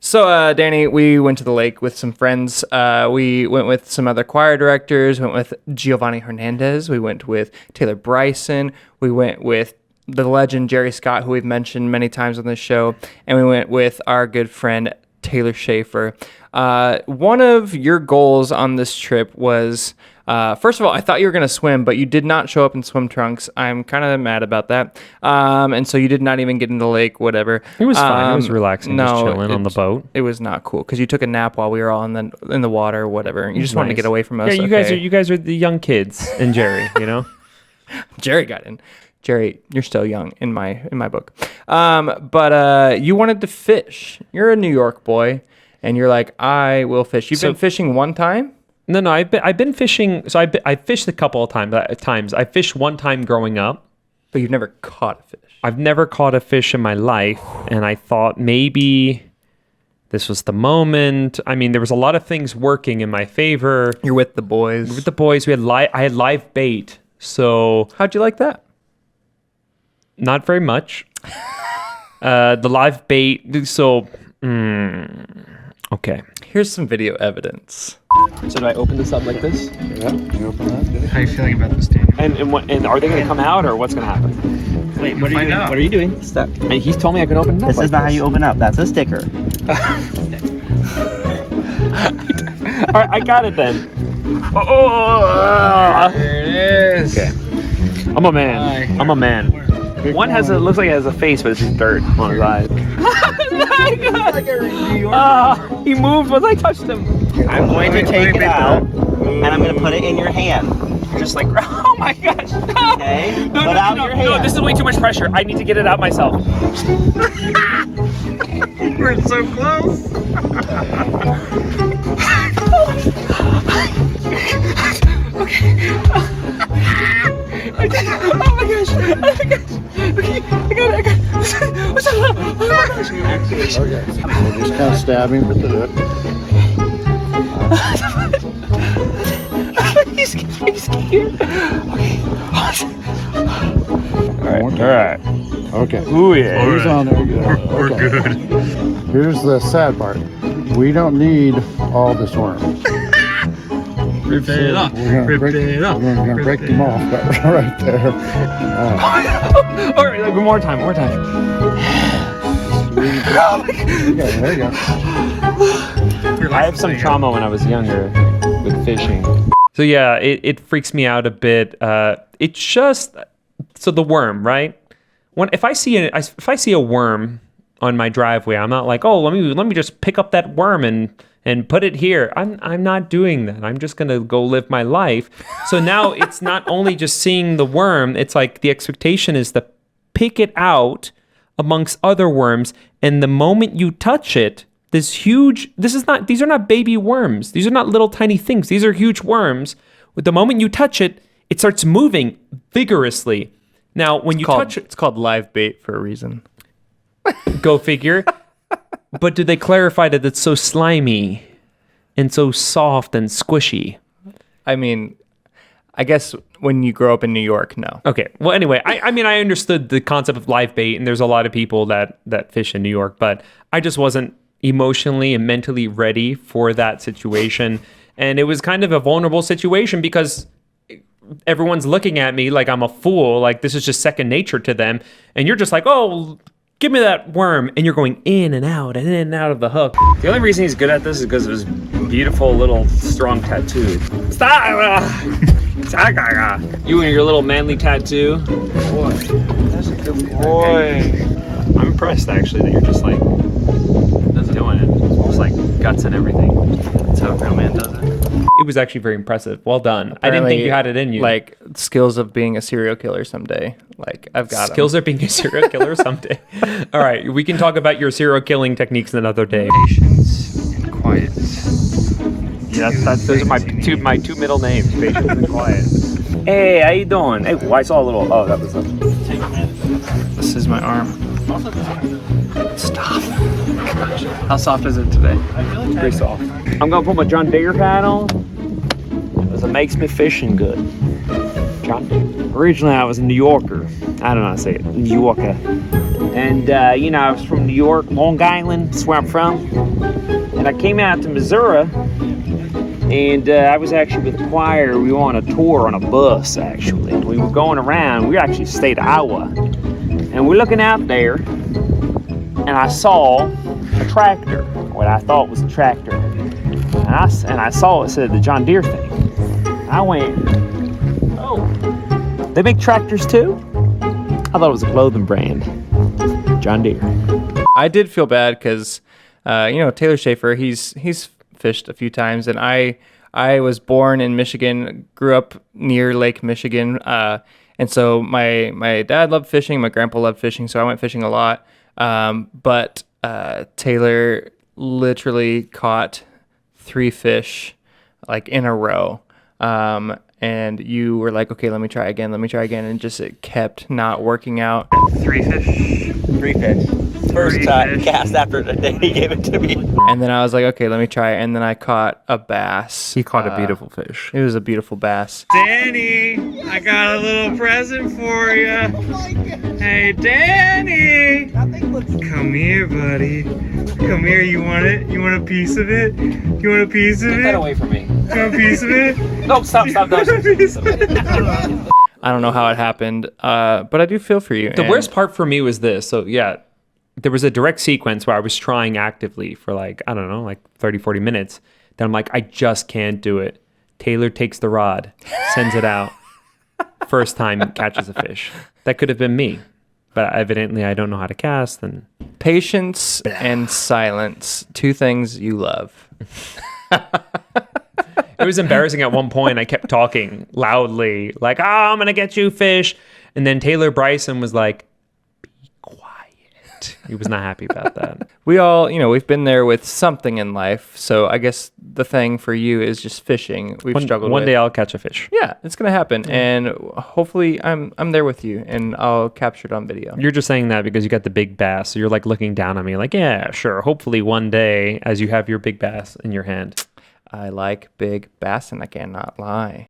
So, Danny, we went to the lake with some friends. We went with some other choir directors. Went with Giovanni Hernandez. We went with Taylor Bryson. We went with the legend Jerry Scott, who we've mentioned many times on this show. And we went with our good friend Taylor Schaefer. One of your goals on this trip was, first of all, I thought you were going to swim, but you did not show up in swim trunks. I'm kind of mad about that. And so you did not even get in the lake, whatever. It was fine. It was relaxing, just chilling on the boat. It was not cool because you took a nap while we were all in the water or whatever. You just wanted to get away from us. Yeah, you guys are the young kids and Jerry, you know? Jerry got in. Jerry, you're still young in my book. But you wanted to fish. You're a New York boy, and you're like, I will fish. You've been fishing one time? No. I've been fishing. So I fished a couple of times. I fished one time growing up, but you've never caught a fish. I've never caught a fish in my life, and I thought maybe this was the moment. I mean, there was a lot of things working in my favor. You're with the boys. With the boys, I had live bait. So how'd you like that? Not very much. The live bait. So, okay. Here's some video evidence. So do I open this up like this? Yeah, you open that. How are you feeling about this, Daniel? And are they going to come out, or what's going to happen? Wait, what are you doing? What are you doing? Stop. And he's told me I can open it up. This is not how you open up. That's a sticker. All right, I got it then. There it is. Okay. I'm a man. One looks like it has a face, but it's just dirt on his eyes. He moved when I touched him. I'm going to take it out, and I'm going to put it in your hand. Just like, oh my gosh. No. Okay? No, put out your hand. No, this is way too much pressure. I need to get it out myself. We're so close. Okay. Oh my gosh. Okay, I got it. What's up? Oh my gosh. Okay, so just kind of stab him with the hook. He's scared. Okay. All right. Okay. Ooh, yeah. He's on there. Good. We're good. Here's the sad part. We don't need all this worm. Rip it off. We're going to break them off right there. All right, like, one more time. Okay, there you go. I have some trauma when I was younger with fishing. So yeah, it freaks me out a bit. It's just so the worm, right? If I see a worm on my driveway, I'm not like, oh, let me just pick up that worm and put it here. I'm not doing that. I'm just gonna go live my life. So now it's not only just seeing the worm, it's like the expectation is to pick it out amongst other worms, and the moment you touch it, these are not baby worms. These are not little tiny things. These are huge worms. With the moment you touch it, it starts moving vigorously. Now, when touch it, it's called live bait for a reason. Go figure. But do they clarify that it's so slimy and so soft and squishy? I mean, I guess when you grow up in New York, no. Okay. Well, anyway, I mean, I understood the concept of live bait, and there's a lot of people that fish in New York, but I just wasn't emotionally and mentally ready for that situation. And it was kind of a vulnerable situation because everyone's looking at me like I'm a fool, like this is just second nature to them. And you're just like, oh, give me that worm. And you're going in and out of the hook. The only reason he's good at this is because of his beautiful little strong tattoo. Stop! You and your little manly tattoo. Boy, that's a good boy. I'm impressed actually that you're just like doing it. Just like guts and everything. That's how a real man does it. It was actually very impressive. Well done. Apparently, I didn't think you had it in you. Like skills of being a serial killer someday. Like I've got skills of being a serial killer someday. All right, we can talk about your serial killing techniques another day. Patience and quiet. Yeah, those are my two middle names, Patience and Quiet. Hey, how you doing? Hey, well, I saw a little. Oh, that was a. This is my arm. Stop. Gosh. How soft is it today? It's pretty soft. I'm gonna put my John Deere hat on because it makes me fishing good. John Deere. Originally, I was a New Yorker. I don't know how to say it. New Yorker. And, I was from New York, Long Island, that's where I'm from. And I came out to Missouri, and I was actually with the choir. We were on a tour on a bus, actually. We were going around. We actually stayed in Iowa. And we're looking out there, and I saw a tractor, what I thought was a tractor. And I saw it said the John Deere thing. I went, oh, they make tractors too? I thought it was a clothing brand. John Deere. I did feel bad because, Taylor Schaefer, he's fished a few times, and I was born in Michigan, grew up near Lake Michigan, and so my dad loved fishing, my grandpa loved fishing, so I went fishing a lot. But Taylor literally caught 3 fish like in a row. And you were like, okay, let me try again. And just it kept not working out. 3 fish. 3 fish. First time cast after the day he gave it to me. And then I was like, okay, let me try. And then I caught a bass. He caught a beautiful fish. It was a beautiful bass. Danny, I got a little present for you. Hey, Danny. Come here, buddy. Come here. You want it? You want a piece of it? You want a piece of it? Get that away from me. You want a piece of it? No, stop. You want a piece of it? I don't know how it happened, but I do feel for you. The worst part for me was this. So, yeah, there was a direct sequence where I was trying actively for like 30, 40 minutes. Then I'm like, I just can't do it. Taylor takes the rod, sends it out. First time catches a fish. That could have been me. But evidently I don't know how to cast. And Patience and silence, 2 things you love. it was embarrassing at one point. I kept talking loudly, like, I'm going to get you fish. And then Taylor Bryson was like, be quiet. He was not happy about that. We all, we've been there with something in life. So I guess the thing for you is just fishing. We've struggled One with. day I'll catch a fish. Yeah, it's going to happen. And hopefully I'm there with you and I'll capture it on video. You're just saying that because you got the big bass. So you're like looking down on me like, yeah, sure. Hopefully one day as you have your big bass in your hand. I like big bass and I cannot lie.